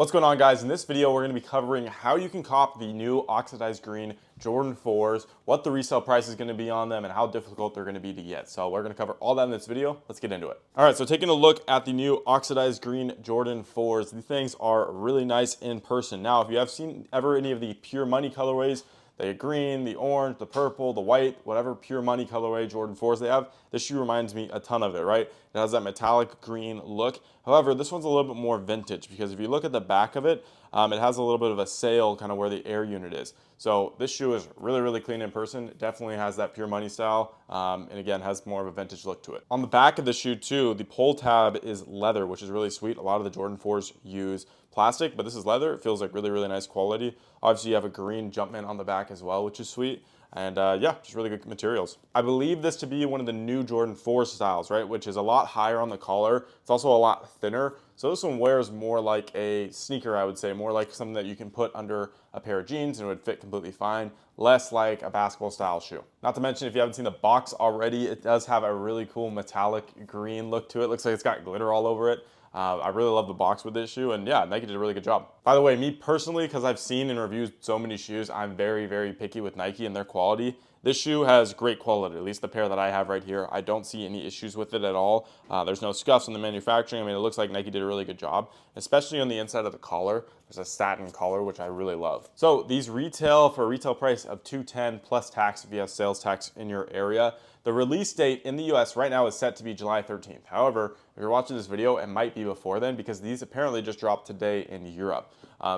What's going on, guys? In this video, we're going to be covering how you can cop the new oxidized green Jordan 4s, what the resale price is going to be on them, and how difficult they're going to be to get. So we're going to cover all that in this video. Let's get into it. All right, so taking a look at the new oxidized green Jordan 4s, these things are really nice in person. Now, if you have seen ever any of the pure money colorways, the green, the orange, the purple, the white, whatever pure money colorway Jordan 4s they have, this shoe reminds me a ton of it, right? It has that metallic green look. However, this one's a little bit more vintage because if you look at the back of it, it has a little bit of a sail kind of where the air unit is. So this shoe is really, really clean in person. It definitely has that pure money style, and again, has more of a vintage look to it. On the back of the shoe too, the pull tab is leather, which is really sweet. A lot of the Jordan 4s use plastic, but this is leather. It feels like really, really nice quality. Obviously, you have a green Jumpman on the back as well, which is sweet. And yeah, just really good materials. I believe this to be one of the new Jordan 4 styles, right? Which is a lot higher on the collar. It's also a lot thinner. So this one wears more like a sneaker, I would say, more like something that you can put under a pair of jeans and it would fit completely fine. Less like a basketball style shoe. Not to mention, if you haven't seen the box already, it does have a really cool metallic green look to it. Looks like it's got glitter all over it. I really love the box with this shoe, and yeah, Nike did a really good job. By the way, me personally, because I've seen and reviewed so many shoes, I'm very, very picky with Nike and their quality. This shoe has great quality, at least the pair that I have right here. I don't see any issues with it at all. There's no scuffs in the manufacturing. I mean, it looks like Nike did a really good job, especially on the inside of the collar. There's a satin collar, which I really love. So these retail for a retail price of $210 plus tax if you have sales tax in your area. The release date in the US right now is set to be July 13th. However, if you're watching this video, it might be before then because these apparently just dropped today in Europe.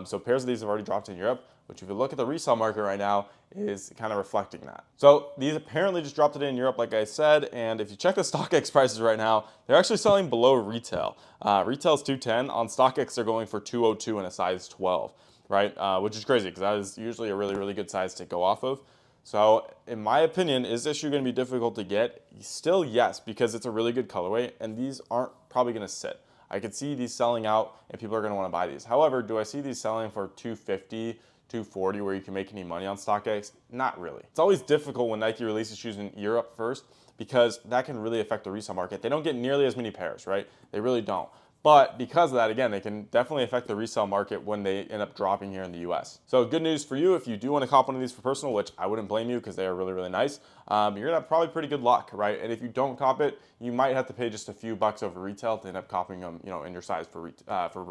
So pairs of these have already dropped in Europe, which if you look at the resale market right now is kind of reflecting that. So these apparently just dropped today in Europe, like I said, and if you check the StockX prices right now, they're actually selling below retail. Retail is $210. On StockX, they're going for $202 in a size 12, right? Which is crazy because that is usually a really, really good size to go off of. So in my opinion, is this shoe going to be difficult to get? Still yes, because it's a really good colorway and these aren't probably going to sit. I could see these selling out and people are going to want to buy these. However, do I see these selling for $250, $240 where you can make any money on StockX? Not really. It's always difficult when Nike releases shoes in Europe first because that can really affect the resale market. They don't get nearly as many pairs, right? They really don't. But because of that, again, they can definitely affect the resale market when they end up dropping here in the US. So good news for you, if you do want to cop one of these for personal, which I wouldn't blame you because they are really, really nice, you're gonna have probably pretty good luck, right? And if you don't cop it, you might have to pay just a few bucks over retail to end up copying them, you know, in your size for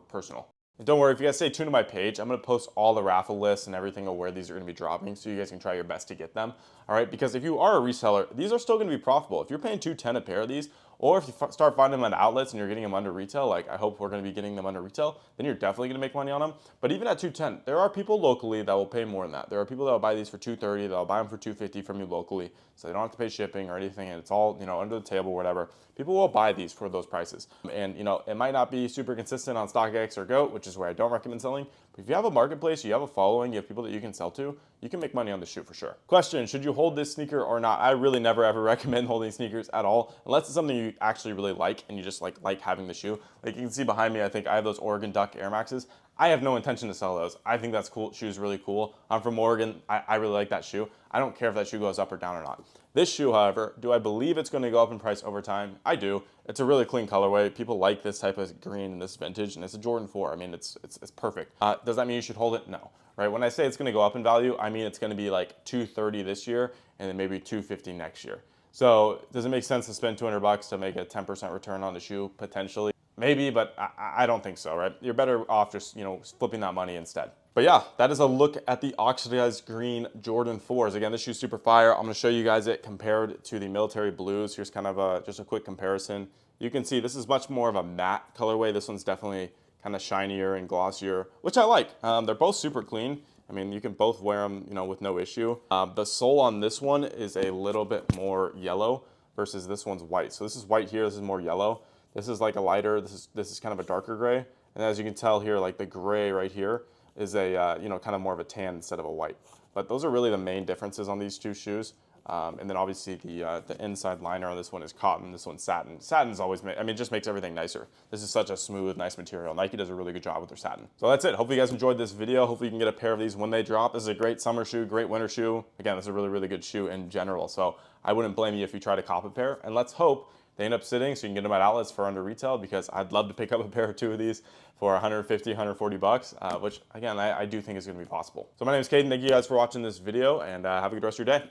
personal. And don't worry, if you guys stay tuned to my page, I'm going to post all the raffle lists and everything of where these are going to be dropping so you guys can try your best to get them. All right, because if you are a reseller, these are still going to be profitable. If you're paying $210 a pair of these, or if you start finding them at outlets and you're getting them under retail, like I hope we're going to be getting them under retail, then you're definitely going to make money on them. But even at $210, there are people locally that will pay more than that. There are people that will buy these for $230, they'll buy them for $250 from you locally, so they don't have to pay shipping or anything, and it's all, you know, under the table, whatever. People will buy these for those prices. And, you know, it might not be super consistent on StockX or GOAT, which is where I don't recommend selling. But if you have a marketplace, you have a following, you have people that you can sell to, you can make money on this shoe for sure. Question, should you hold this sneaker or not? I really never ever recommend holding sneakers at all, unless it's something you actually really like and you just like having the shoe. Like you can see behind me, I think I have those Oregon Duck Air Maxes. I have no intention to sell those. I think that's cool. Shoe's really cool. I'm from Oregon. I really like that shoe. I don't care if that shoe goes up or down or not. This shoe, however, do I believe it's going to go up in price over time? I do. It's a really clean colorway. People like this type of green and this vintage, and it's a Jordan 4. I mean, it's perfect. Does that mean you should hold it? No. Right? When I say it's going to go up in value, I mean it's going to be like $230 this year and then maybe $250 next year. So does it make sense to spend $200 to make a 10% return on the shoe potentially? Maybe, but I don't think so, right? You're better off just, you know, flipping that money instead. But yeah, that is a look at the oxidized green Jordan 4s. Again, this shoe's super fire. I'm gonna show you guys it compared to the military blues. Here's kind of just a quick comparison. You can see this is much more of a matte colorway. This one's definitely kind of shinier and glossier, which I like. They're both super clean. I mean, you can both wear them, you know, with no issue. The sole on this one is a little bit more yellow versus this one's white. So this is white here, this is more yellow. This is like a lighter, this is kind of a darker gray. And as you can tell here, like the gray right here is a, you know, kind of more of a tan instead of a white. But those are really the main differences on these two shoes. And then obviously the inside liner on this one is cotton, this one's satin. Satin's always, I mean, it just makes everything nicer. This is such a smooth, nice material. Nike does a really good job with their satin. So that's it. Hopefully you guys enjoyed this video. Hopefully you can get a pair of these when they drop. This is a great summer shoe, great winter shoe. Again, this is a really, really good shoe in general. So I wouldn't blame you if you try to cop a pair. And let's hope they end up sitting, so you can get them at outlets for under retail, because I'd love to pick up a pair or two of these for 150, 140 bucks, which again, I do think is going to be possible. So my name is Caden. Thank you guys for watching this video, and have a good rest of your day.